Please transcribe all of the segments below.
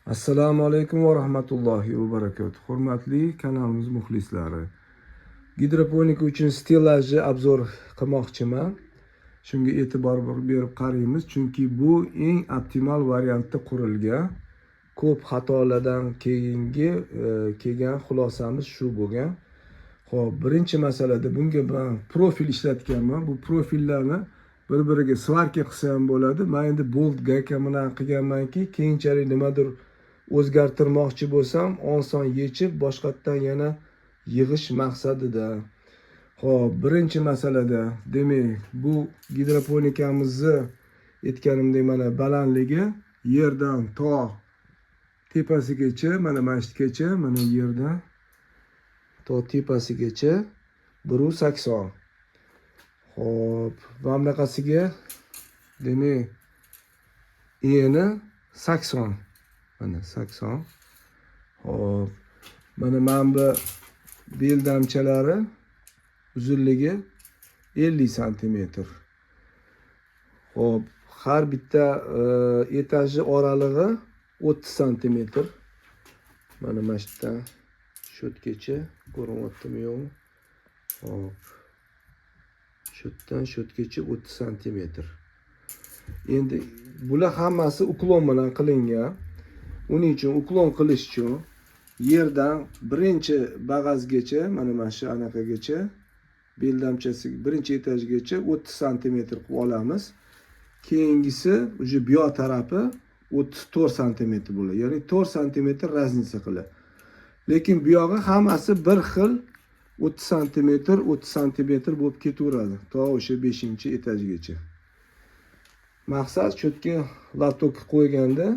Assalomu alaykum va rahmatullohi va barakatuh. Hurmatli kanalimiz muxlislari. Gidroponika uchun stilajni obzor qilmoqchiman. Shunga e'tibor berib qaraymiz, chunki bu eng optimal variantda qurilgan. Ko'p xatolardan keyingi kelgan xulosamiz shu bo'lgan. Xo'p, birinchi masalada bunga men profil ishlatganman. Bu profillarni bir-biriga svarka qilsa ham bo'ladi. Men endi bolt gayka bilan qilganmanki, keyinchalik nimadir o'zgartirmoqchi bo'lsam, oson yechib, boshqatdan yana yig'ish maqsadida. Xo'p, birinchi masalada, demak, bu gidroponikamizni aytganimdek mana balandligi yerdan to tepasigacha, mana masjidgacha, mana yerdan to tepasigacha 180. Xo'p, va bunaqasiga demak eni 80. Mana 80. Hop. Mana bu beldamchalari uzunligi 50 cm. Hop, har bitta etajni oralig'i 30 cm. Mana mashitdan shotgacha ko'rinyaptimi yo'qmi? Hop. Shotdan shotgacha 30 cm. Endi bular hammasi uklon bilan qilingan. Uning uchun uklon qilish uchun yerdan birinchi bag'azgacha, mana shu anaqagacha, beldamchasi birinchi etajgacha 30 cm qilib olamiz. Keyingisi uje bu yoq tarafi 34 cm bo'ladi. Ya'ni 4 cm raznica qiladi. Lekin bu yog'i hammasi bir xil 30 cm, 30 cm bo'lib ketaveradi, to o'sha 5-etajgacha. Maqsad cho'tga latok qo'yganda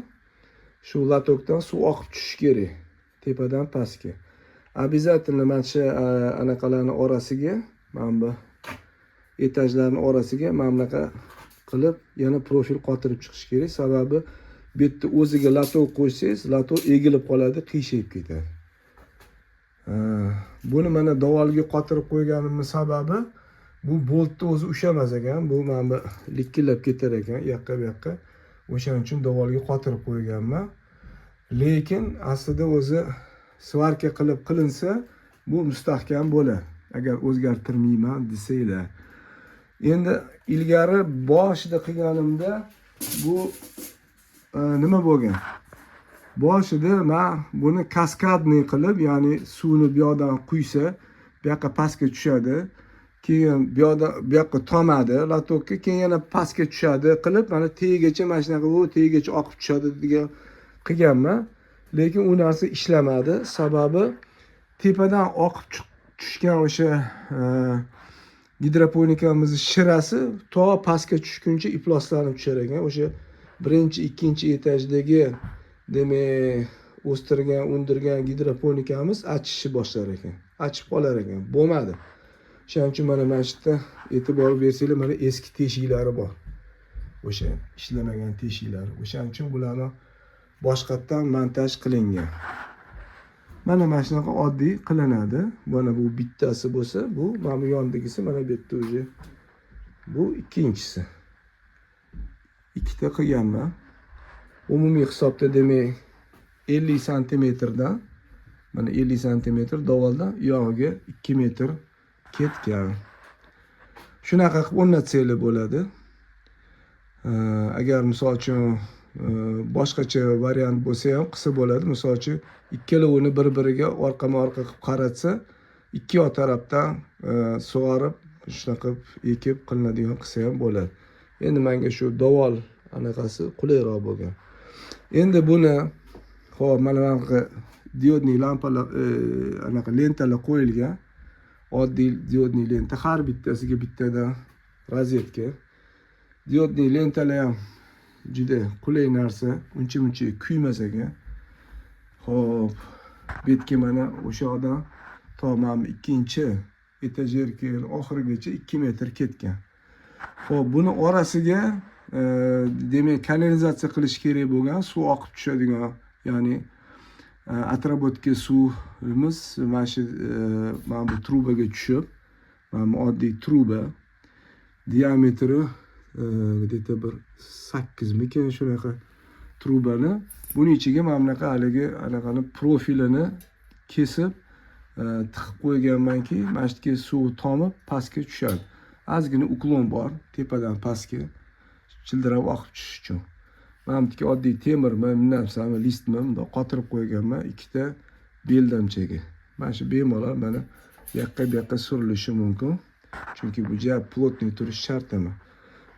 shu latokdan suv oqib tushishi kerak, tepadan pastga. Обязательно mana shu anaqalarning orasiga, mana bu etajlarning orasiga mana bunaqa qilib yana profil qotirib chiqish kerak. Sababi bu yerda o'ziga latok qo'ysangiz, latok egilib qoladi, qiyshayib ketadi. Buni mana davolga qotirib qo'yganimning sababi bu boltni o'zi ushamas ekan, bu mana bu likkillab ketar ekan, yoqqa bu yoqqa. O'shaning uchun davolga qotirib qo'yganman. Lekin aslida o'zi svarka qilib qilinsa, bu mustahkam bo'ladi. Agar o'zgartirmayman desanglar. Endi ilgari boshida qilganimda bu nima bo'lgan? Boshida men buni kaskadniy qilib, ya'ni suvni bu yoqdan quysa, bu yoqqa pastga tushadi. Keyin bu yoqqa tomadi latokka, keyin yana pastga tushadi qilib, mana tegigacha mana shunaqa tegigacha oqib tushadi degan qilganman. Lekin u narsa ishlamadi. Sababi tepadan oqib tushgan o'sha gidroponikamizning shirasi to pastga tushguncha ifloslanib tushar ekan. O'sha birinchi, ikkinchi etajdagi demak o'stirgan, undirgan gidroponikamiz achishni boshlar ekan. Achib qolar ekan. Bo'lmadi. Shuning uchun mana shu yerda e'tibor bersanglar, mana eski teshiklari bor. O'sha ishlamagan teshiklar. O'shaning uchun bularni boshqatdan montaj qilingan. Mana shunaqa oddiy qilinadi. Mana bu bittasi bo'lsa, bu mana bu yondagisi, mana bu yerda o'zi bu ikkinchisi. Ikkita qilganman. Umumiy hisobda demak 50 cm dan, mana 50 cm davoldan yog'iga 2 metr ketgan. Shunaqa qilib o'rnatsanglar bo'ladi. Agar misol uchun boshqacha variant bo'lsa ham qilsa bo'ladi. Misol uchun ikkalovini bir-biriga orqama-orqa qilib qaratsa, ikki yoq tarafdan sug'orib, shunaqa qilib ekib qilinadigan qilsa ham bo'ladi. Endi menga shu davol anaqasi qulayroq bo'lgan. Endi buni xo'p, mana bunaqa diodli lampalar, anaqa lentalar qo'yilgan. Oddiy diodli lenta, har bittasiga bittadan rozetka. Diodli lentalar ham juda qulay narsa, uncha-muncha kuymas ekan. Xo'p, betga mana o'sha yoqdan to mana ikkinchi etajerga oxirigacha 2 metr ketgan. Xo'p, buni orasiga demak kanalizatsiya qilish kerak bo'lgan, suv oqib tushadigan, ya'ni atrobotka suvimiz mana shu mana bu trubaga tushib, mana bu oddiy truba diametri где-то bir 8 mikan shunaqa trubani Buning ichiga mana bunaqa haligi anaqani profilini kesib tiqib qo'yganmanki, mana shu yerga suv tomib pastga tushadi. Ozgina uklon bor, tepadan pastga childirab oqib tushish uchun. Mana bu yerga oddiy temirmi, narsami, listmi bundoq qotirib qo'yganman ikkita beldamchaga. Mana shu bemalol mana bu yoqqa surilishi mumkin. Chunki bu juda plotniy turishi shart emas.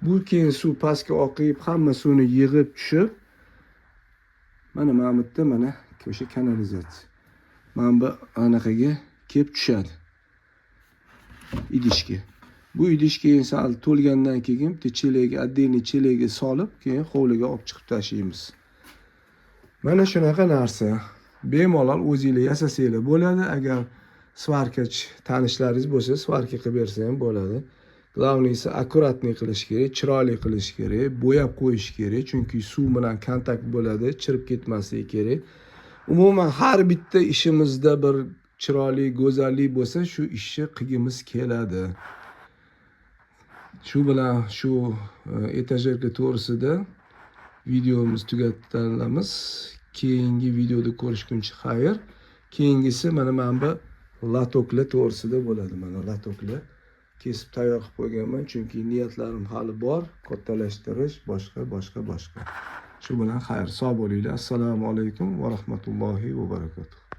Bu keyin suv pastga oqib, hamma suvni yig'ib tushib, mana bu yerda mana o'sha kanalizatsiya. Mana bu anaqaga kelib tushadi. Idishga. Bu idish keyin sal to'lgandan keyin bitta chelakga, отдельный chelakga solib, keyin hovliga olib chiqib tashlaymiz. Mana shunaqa narsa. Bemalol o'zingizlar yasasanglar bo'ladi. Agar svarkach tanishlaringiz bo'lsa, svarka qilib bersa ham bo'ladi. Glavniysi akkuratniy qilish kerak, chiroyli qilish kerak, bo'yab qo'yish kerak, chunki suv bilan kontakt bo'ladi, chirib ketmasligi kerak. Umuman har bitta ishimizda bir chiroyli, go'zallik bo'lsa, shu ishni qilgimiz keladi. Shu bilan shu etajerka to'g'risida videomiz tugatamiz. Keyingi videoda ko'rishguncha xayr. Keyingisi mana bu latoklar to'g'risida bo'ladi. Mana latoklar kesib tayyor qilib qo'yganman, chunki niyatlarim hali bor, kattalashtirish, boshqa. Shu bilan xayr, sog' bo'linglar. Assalomu alaykum va rahmatullohi va barakatuh.